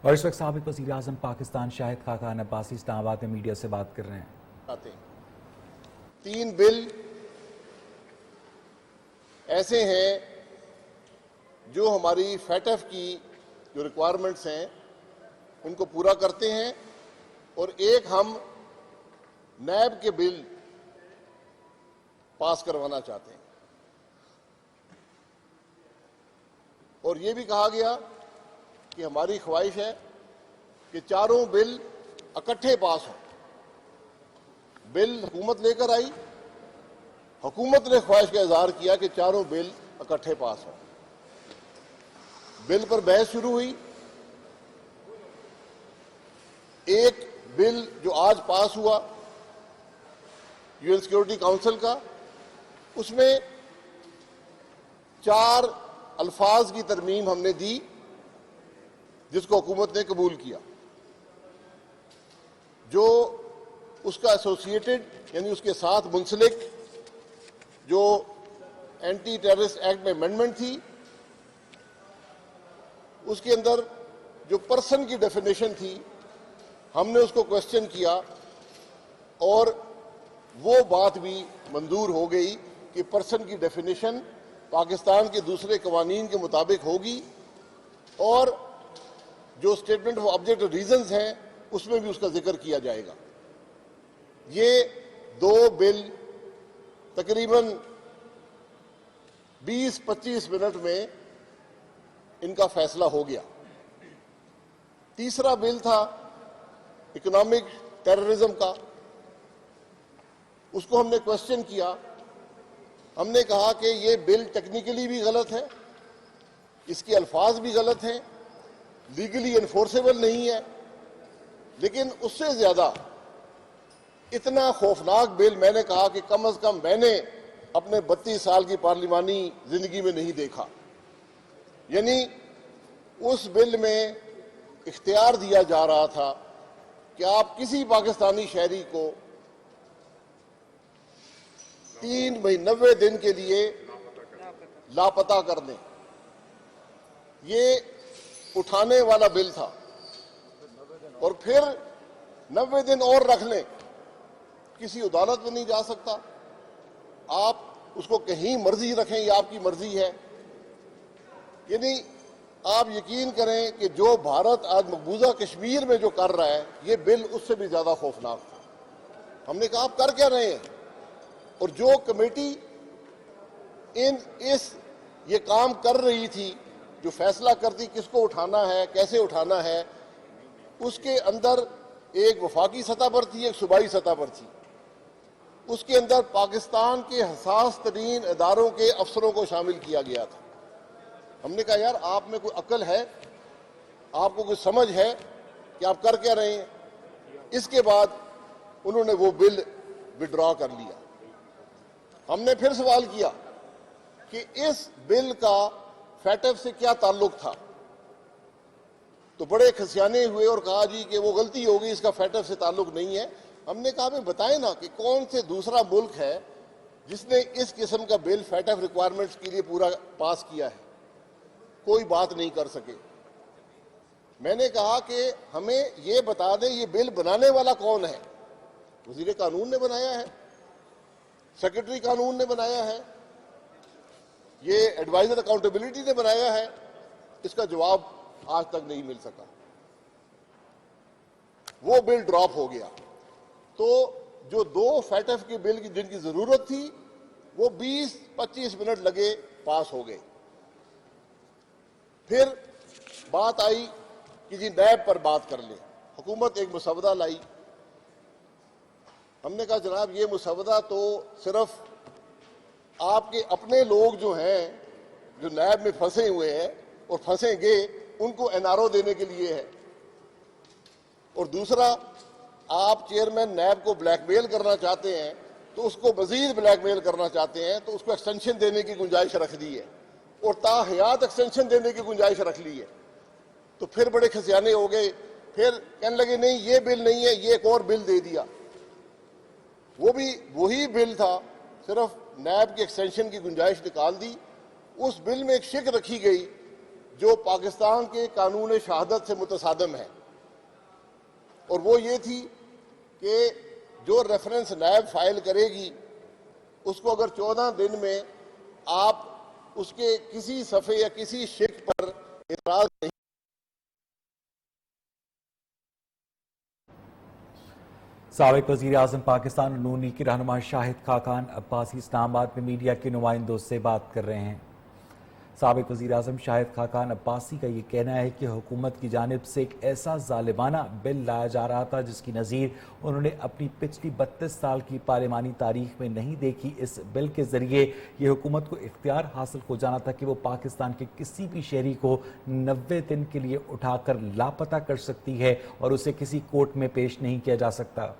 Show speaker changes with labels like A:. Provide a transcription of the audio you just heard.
A: اور اس وقت سابق وزیر اعظم پاکستان شاہد خاقان عباسی اسلام آباد میں میڈیا سے بات کر رہے ہیں۔
B: 3 بل ایسے ہیں جو ہماری فیٹف کی جو ریکوائرمنٹس ہیں ان کو پورا کرتے ہیں، اور ایک ہم نیب کے بل پاس کروانا چاہتے ہیں۔ اور یہ بھی کہا گیا کہ ہماری خواہش ہے کہ چاروں بل اکٹھے پاس ہوں۔ بل حکومت لے کر آئی، حکومت نے خواہش کا اظہار کیا کہ چاروں بل اکٹھے پاس ہوں۔ بل پر بحث شروع ہوئی۔ ایک بل جو آج پاس ہوا یو این سیکورٹی کاؤنسل کا، اس میں 4 الفاظ کی ترمیم ہم نے دی جس کو حکومت نے قبول کیا، جو اس کا ایسوسیٹڈ یعنی اس کے ساتھ منسلک جو اینٹی ٹیررسٹ ایکٹ میں امینڈمنٹ تھی، اس کے اندر جو پرسن کی ڈیفینیشن تھی ہم نے اس کو کوشچن کیا، اور وہ بات بھی منظور ہو گئی کہ پرسن کی ڈیفینیشن پاکستان کے دوسرے قوانین کے مطابق ہوگی، اور جو اسٹیٹمنٹ آف آبجیکٹ ریزنز ہیں اس میں بھی اس کا ذکر کیا جائے گا۔ یہ 2 بل تقریباً 20-25 منٹ میں ان کا فیصلہ ہو گیا۔ تیسرا بل تھا اکنامک ٹیررزم کا، اس کو ہم نے کوشچن کیا۔ ہم نے کہا کہ یہ بل ٹیکنیکلی بھی غلط ہے، اس کے الفاظ بھی غلط ہیں، لیگلی انفورسیبل نہیں ہے، لیکن اس سے زیادہ اتنا خوفناک بل میں نے کہا کہ کم از کم میں نے اپنے 32 سال کی پارلیمانی زندگی میں نہیں دیکھا۔ یعنی اس بل میں اختیار دیا جا رہا تھا کہ آپ کسی پاکستانی شہری کو 90 دن کے لیے لاپتہ کر دیں۔ یہ اٹھانے والا بل تھا، اور پھر 90 دن اور رکھ لیں، کسی عدالت میں نہیں جا سکتا، آپ اس کو کہیں مرضی رکھیں، یہ آپ کی مرضی ہے۔ یعنی آپ یقین کریں کہ جو بھارت آج مقبوضہ کشمیر میں جو کر رہا ہے، یہ بل اس سے بھی زیادہ خوفناک تھا۔ ہم نے کہا آپ کر کیا رہے ہیں؟ اور جو کمیٹی یہ کام کر رہی تھی، جو فیصلہ کرتی کس کو اٹھانا ہے، کیسے اٹھانا ہے، اس کے اندر ایک وفاقی سطح پر تھی، ایک صوبائی سطح پر تھی۔ اس کے اندر پاکستان کے حساس ترین اداروں کے افسروں کو شامل کیا گیا تھا۔ ہم نے کہا یار آپ میں کوئی عقل ہے، آپ کو کوئی سمجھ ہے کہ آپ کر کیا رہے ہیں؟ اس کے بعد انہوں نے وہ بل وڈرا کر لیا۔ ہم نے پھر سوال کیا کہ اس بل کا فیٹف سے کیا تعلق تھا، تو بڑے کھسیانے ہوئے اور کہا جی کہ وہ غلطی ہو گئی، اس کا فیٹف سے تعلق نہیں ہے۔ ہم نے کہا ہمیں بتائیں نا کہ کون سے دوسرا ملک ہے جس نے اس قسم کا بل فیٹف ریکوائرمنٹس کے لیے پورا پاس کیا ہے؟ کوئی بات نہیں کر سکے۔ میں نے کہا کہ ہمیں یہ بتا دیں یہ بل بنانے والا کون ہے؟ وزیر قانون نے بنایا ہے، سیکرٹری قانون نے بنایا ہے، یہ ایڈوائزر اکاؤنٹیبلٹی نے بنایا ہے؟ اس کا جواب آج تک نہیں مل سکا۔ وہ بل ڈراپ ہو گیا۔ تو جو 2 فیٹف کے بل کی جن کی ضرورت تھی وہ 20-25 منٹ لگے، پاس ہو گئے۔ پھر بات آئی کہ جی نیب پر بات کر لیں۔ حکومت ایک مسودہ لائی۔ ہم نے کہا جناب یہ مسودہ تو صرف آپ کے اپنے لوگ جو ہیں جو نیب میں پھنسے ہوئے ہیں اور پھنسیں گے ان کو NRO دینے کے لیے ہے، اور دوسرا آپ چیئرمین نیب کو بلیک میل کرنا چاہتے ہیں تو اس کو مزید بلیک میل کرنا چاہتے ہیں تو اس کو ایکسٹینشن دینے کی گنجائش رکھ دی ہے، اور تا حیات ایکسٹینشن دینے کی گنجائش رکھ لی ہے۔ تو پھر بڑے کھسیانے ہو گئے، پھر کہنے لگے نہیں یہ بل نہیں ہے، یہ ایک اور بل دے دیا۔ وہ بھی وہی بل تھا، صرف نیب کی ایکسٹینشن کی گنجائش نکال دی۔ اس بل میں ایک شک رکھی گئی جو پاکستان کے قانون شہادت سے متصادم ہے، اور وہ یہ تھی کہ جو ریفرنس نیب فائل کرے گی اس کو اگر 14 دن میں آپ اس کے کسی صفحے یا کسی شق پر اعتراض نہیں
A: سابق وزیر اعظم پاکستان نون لیگ کے رہنما شاہد خاقان عباسی اسلام آباد میں میڈیا کے نمائندوں سے بات کر رہے ہیں۔ سابق وزیر اعظم شاہد خاقان عباسی کا یہ کہنا ہے کہ حکومت کی جانب سے ایک ایسا ظالمانہ بل لایا جا رہا تھا جس کی نظیر انہوں نے اپنی پچھلی 32 سال کی پارلیمانی تاریخ میں نہیں دیکھی۔ اس بل کے ذریعے یہ حکومت کو اختیار حاصل ہو جانا تھا کہ وہ پاکستان کے کسی بھی شہری کو 90 دن کے لیے اٹھا کر لاپتہ کر سکتی ہے اور اسے کسی کورٹ میں پیش نہیں کیا جا سکتا۔